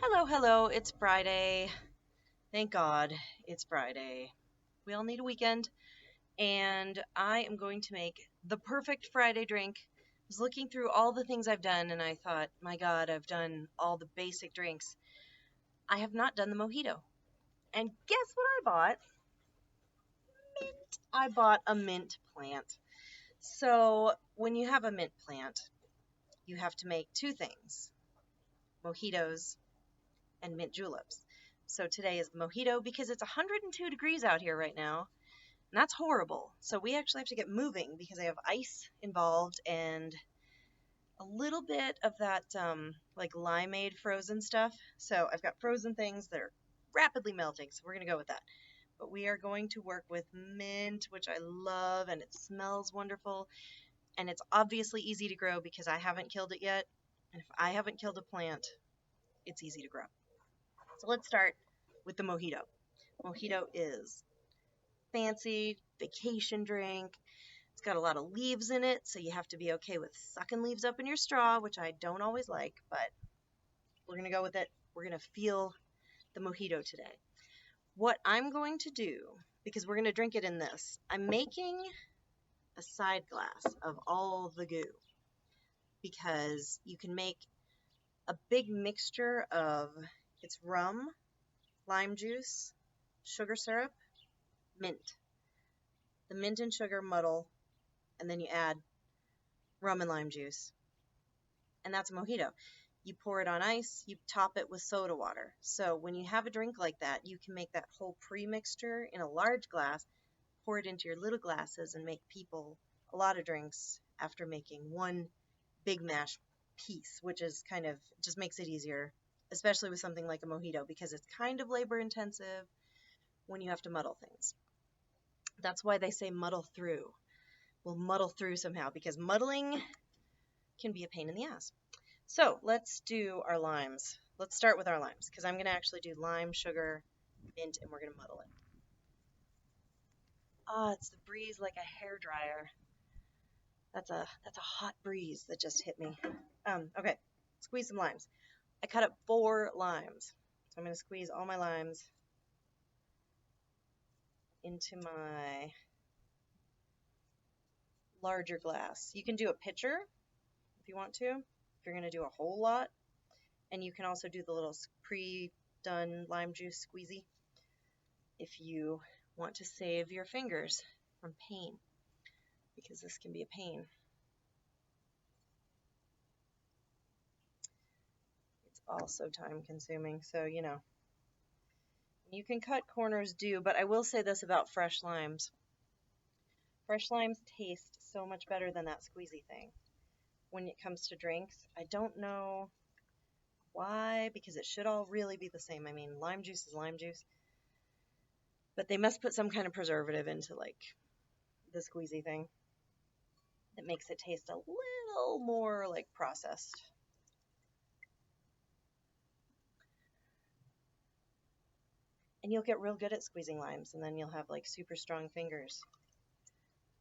Hello, hello, it's Friday. Thank God it's Friday. We all need a weekend, and I am going to make the perfect Friday drink. I was looking through all the things I've done, and I thought, my God, I've done all the basic drinks. I have not done the mojito. And guess what I bought? Mint. I bought a mint plant. So, when you have a mint plant, you have to make two things: mojitos and mint juleps. So today is the mojito because it's 102 degrees out here right now. And that's horrible. So we actually have to get moving because I have ice involved and a little bit of that like limeade frozen stuff. So I've got frozen things that are rapidly melting. So we're going to go with that. But we are going to work with mint, which I love, and it smells wonderful. And it's obviously easy to grow because I haven't killed it yet. And if I haven't killed a plant, it's easy to grow. So let's start with the mojito. Mojito is fancy vacation drink. It's got a lot of leaves in it, so you have to be okay with sucking leaves up in your straw, which I don't always like, but we're going to go with it. We're going to feel the mojito today. What I'm going to do, because we're going to drink it in this, I'm making a side glass of all the goo because you can make a big mixture of it's rum, lime juice, sugar syrup, mint. The mint and sugar muddle, and then you add rum and lime juice. And that's a mojito. You pour it on ice, you top it with soda water. So when you have a drink like that, you can make that whole pre-mixture in a large glass, pour it into your little glasses, and make people a lot of drinks after making one big mash piece, which is kind of just makes it easier, especially with something like a mojito, because it's kind of labor intensive when you have to muddle things. That's why they say muddle through. We'll muddle through somehow because muddling can be a pain in the ass. So let's do our limes. Let's start with our limes because I'm going to actually do lime, sugar, mint, and we're going to muddle it. Ah, it's the breeze like a hair dryer. That's a hot breeze that just hit me. Okay, squeeze some limes. I cut up 4 limes. So I'm going to squeeze all my limes into my larger glass. You can do a pitcher if you want to, if you're going to do a whole lot. And you can also do the little pre-done lime juice squeezy if you want to save your fingers from pain, because this can be a pain. It's also time consuming, so you can cut corners, but I will say this about fresh limes. Fresh limes taste so much better than that squeezy thing when it comes to drinks. I don't know why, because it should all really be the same. I mean, lime juice is lime juice, but they must put some kind of preservative into like the squeezy thing that makes it taste a little more like processed. And you'll get real good at squeezing limes, and then you'll have like super strong fingers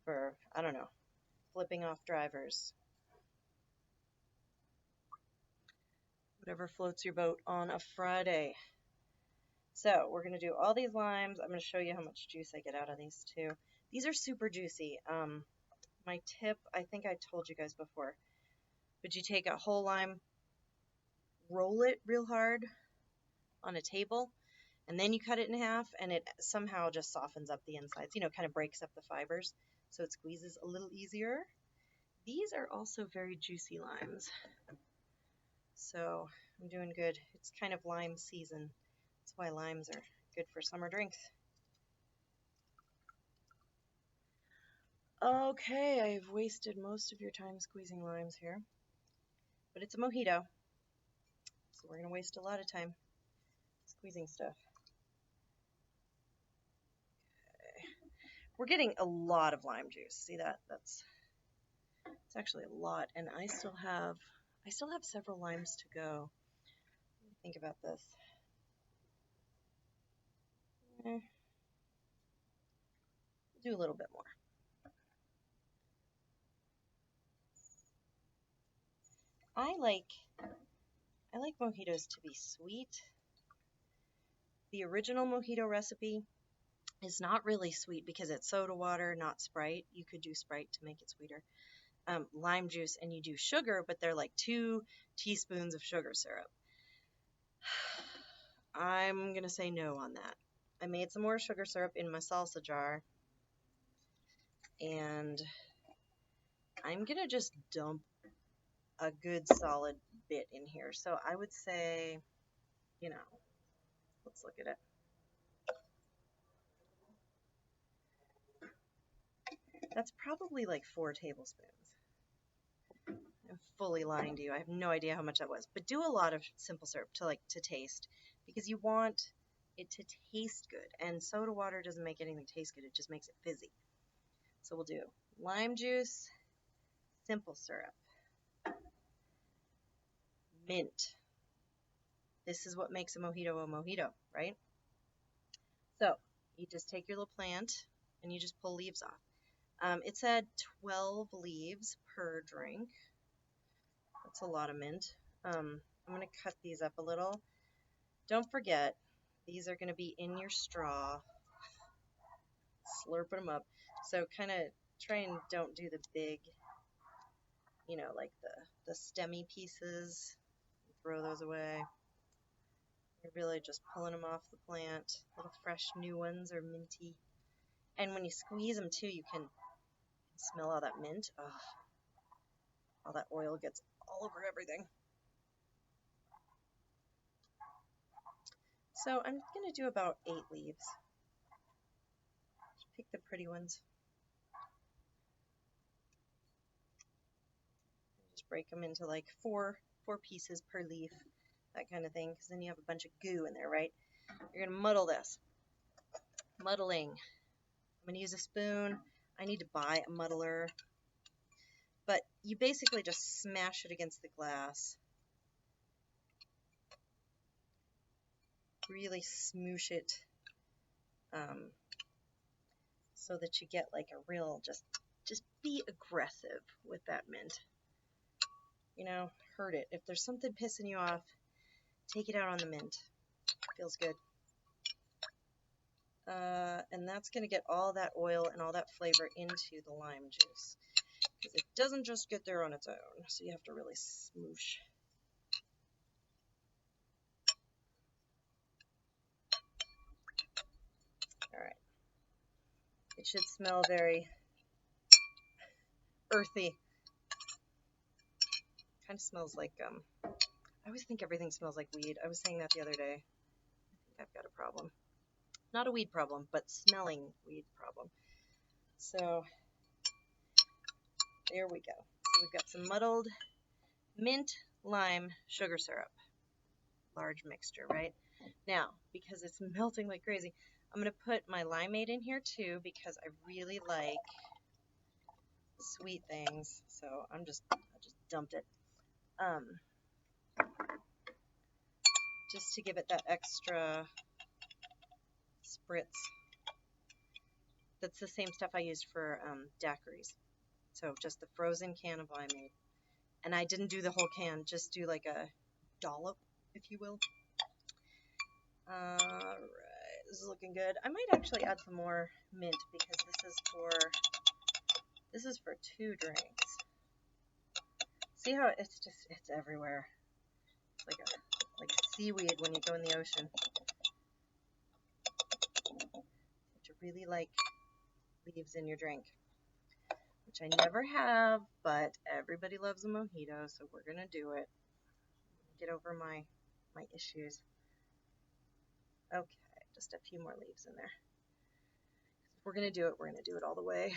for, I don't know, flipping off drivers. Whatever floats your boat on a Friday. So we're going to do all these limes. I'm going to show you how much juice I get out of these too. These are super juicy. My tip, I think I told you guys before, but you take a whole lime, roll it real hard on a table, and then you cut it in half, and it somehow just softens up the insides, kind of breaks up the fibers, so it squeezes a little easier. These are also very juicy limes, so I'm doing good. It's kind of lime season. That's why limes are good for summer drinks. Okay, I've wasted most of your time squeezing limes here, but it's a mojito, so we're going to waste a lot of time squeezing stuff. Okay. We're getting a lot of lime juice. See that? It's actually a lot, and I still have several limes to go. Think about this. Do a little bit more. I I like mojitos to be sweet. The original mojito recipe is not really sweet because it's soda water, not Sprite. You could do Sprite to make it sweeter. Lime juice, and you do sugar, but they're like 2 teaspoons of sugar syrup. I'm going to say no on that. I made some more sugar syrup in my salsa jar, and I'm going to just dump a good solid bit in here. So I would say, let's look at it. That's probably like 4 tablespoons. I'm fully lying to you. I have no idea how much that was. But do a lot of simple syrup to taste, because you want it to taste good. And soda water doesn't make anything taste good. It just makes it fizzy. So we'll do lime juice, simple syrup, mint. This is what makes a mojito, right? So you just take your little plant and you just pull leaves off. It said 12 leaves per drink. That's a lot of mint. I'm going to cut these up a little. Don't forget, these are going to be in your straw. Slurping them up. So kind of try and don't do the big, like the stemmy pieces. Throw those away. You're really just pulling them off the plant. Little fresh new ones are minty. And when you squeeze them too, you can smell all that mint. Ugh. All that oil gets all over everything. So I'm going to do about 8 leaves. Just pick the pretty ones. Just break them into like four pieces per leaf, that kind of thing, because then you have a bunch of goo in there, right? You're going to muddle this. Muddling. I'm going to use a spoon. I need to buy a muddler. But you basically just smash it against the glass. Really smoosh it so that you get like a real, just be aggressive with that mint. Hurt it. If there's something pissing you off, take it out on the mint. Feels good. And that's going to get all that oil and all that flavor into the lime juice. Because it doesn't just get there on its own, so you have to really smoosh. Alright. It should smell very earthy. Kind of smells like, I always think everything smells like weed. I was saying that the other day. I think I've got a problem. Not a weed problem, but smelling weed problem. So, there we go. So we've got some muddled mint, lime, sugar syrup. Large mixture, right? Now, because it's melting like crazy, I'm going to put my limeade in here too, because I really like sweet things. So I just dumped it. Just to give it that extra spritz. That's the same stuff I used for daiquiris. So just the frozen can of limeade. And I didn't do the whole can, just do like a dollop, if you will. Alright, this is looking good. I might actually add some more mint because this is for 2 drinks. See how it's everywhere. It's like seaweed when you go in the ocean. To really like leaves in your drink, which I never have, but everybody loves a mojito, so we're gonna do it. Get over my issues. Okay, just a few more leaves in there. If we're gonna do it all the way.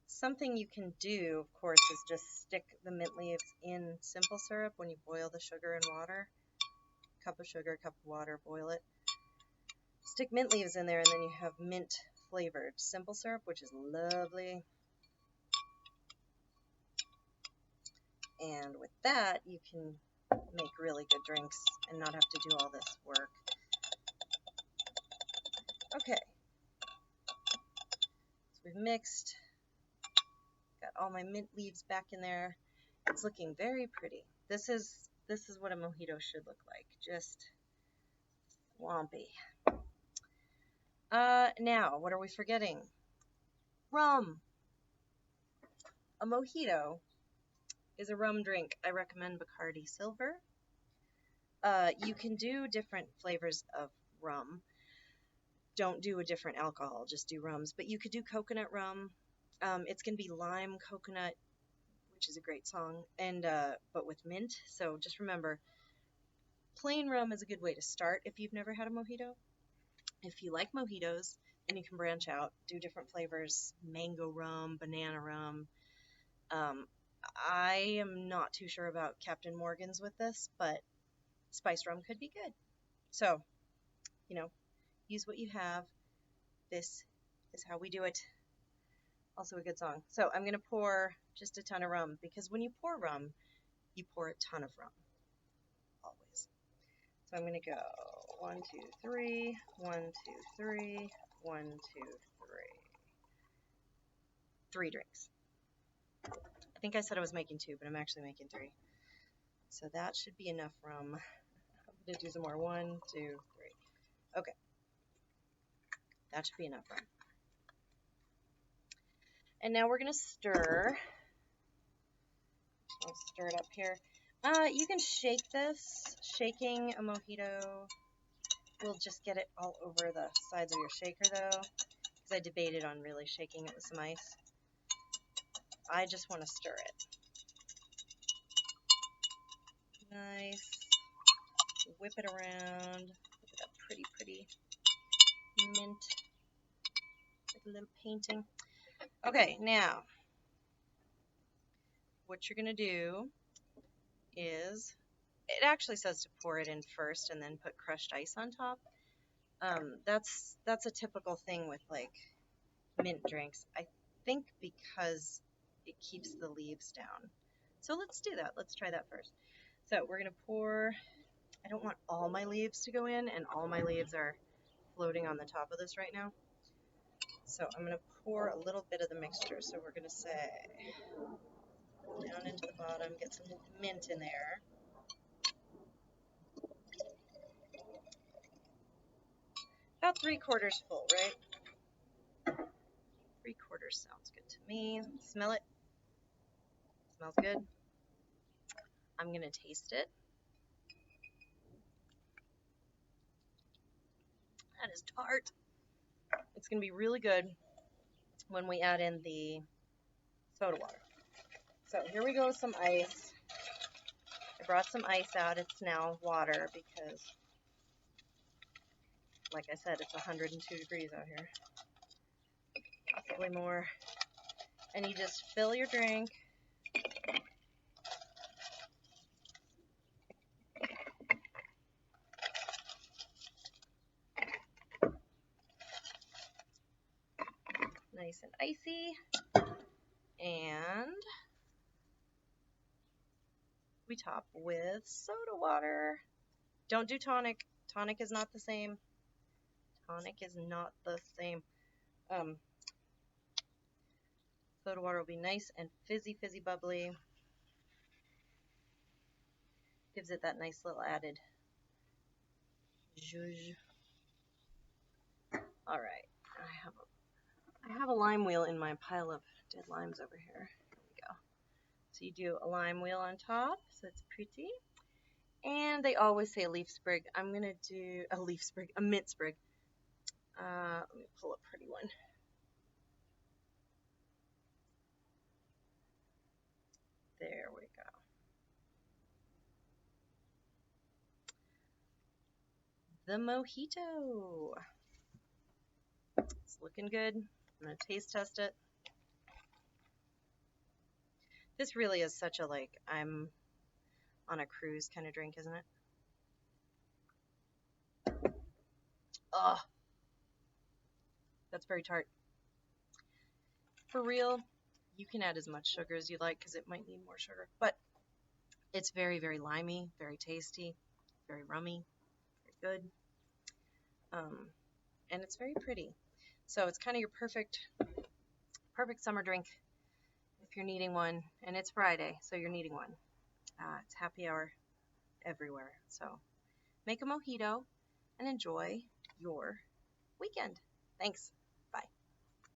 Something you can do, of course, is just stick the mint leaves in simple syrup when you boil the sugar and water. Cup of sugar, cup of water, boil it. Stick mint leaves in there, and then you have mint flavored simple syrup, which is lovely. And with that, you can make really good drinks and not have to do all this work. Okay. So we've mixed. Got all my mint leaves back in there. It's looking very pretty. This is what a mojito should look like. Just swampy. Now, what are we forgetting? Rum. A mojito is a rum drink. I recommend Bacardi Silver. You can do different flavors of rum. Don't do a different alcohol, just do rums. But you could do coconut rum. It's going to be lime coconut, which is a great song, and but with mint. So just remember, plain rum is a good way to start if you've never had a mojito. If you like mojitos, then you can branch out, do different flavors, mango rum, banana rum. I am not too sure about Captain Morgan's with this, but spiced rum could be good. So, use what you have. This is how we do it. Also a good song. So I'm going to pour just a ton of rum, because when you pour rum, you pour a ton of rum. Always. So I'm going to go 1, 2, 3, 1, 2, 3, 1, 2, 3. 3 drinks. I think I said I was making 2, but I'm actually making 3. So that should be enough rum. I'm going to do some more. 1, 2, 3. Okay. That should be enough rum. And now we're going to stir. I'll stir it up here. You can shake this. Shaking a mojito will just get it all over the sides of your shaker, though, because I debated on really shaking it with some ice. I just want to stir it. Nice. Whip it around. Look at that pretty, pretty mint. Like a little painting. Okay, now, what you're going to do is, it actually says to pour it in first and then put crushed ice on top. That's a typical thing with like mint drinks. I think because it keeps the leaves down. So let's do that. Let's try that first. So we're going to pour, I don't want all my leaves to go in, and all my leaves are floating on the top of this right now. So I'm going to pour a little bit of the mixture. So we're going to say down into the bottom, get some mint in there. About 3/4 full, right? 3/4 sounds good to me. Smell it. Smells good. I'm going to taste it. That is tart. It's going to be really good when we add in the soda water. So here we go with some ice. I brought some ice out. It's now water because, like I said, it's 102 degrees out here. Possibly more. And you just fill your drink. Nice and icy. And we top with soda water. Don't do tonic. Tonic is not the same. Tonic is not the same. Soda water will be nice and fizzy, fizzy, bubbly. Gives it that nice little added zhuzh. All right. I have a lime wheel in my pile of dead limes over here. Here we go. So you do a lime wheel on top, so it's pretty. And they always say a leaf sprig. I'm going to do a leaf sprig, a mint sprig. Let me pull a pretty one. There we go. The mojito. It's looking good. I'm going to taste test it. This really is such a, like, I'm on a cruise kind of drink, isn't it? Ugh. That's very tart. For real, you can add as much sugar as you like because it might need more sugar. But it's very, very limey, very tasty, very rummy, very good. And it's very pretty. So it's kind of your perfect summer drink. If if you're needing one, and it's Friday, so you're needing one. It's happy hour everywhere. So make a mojito and enjoy your weekend. Thanks.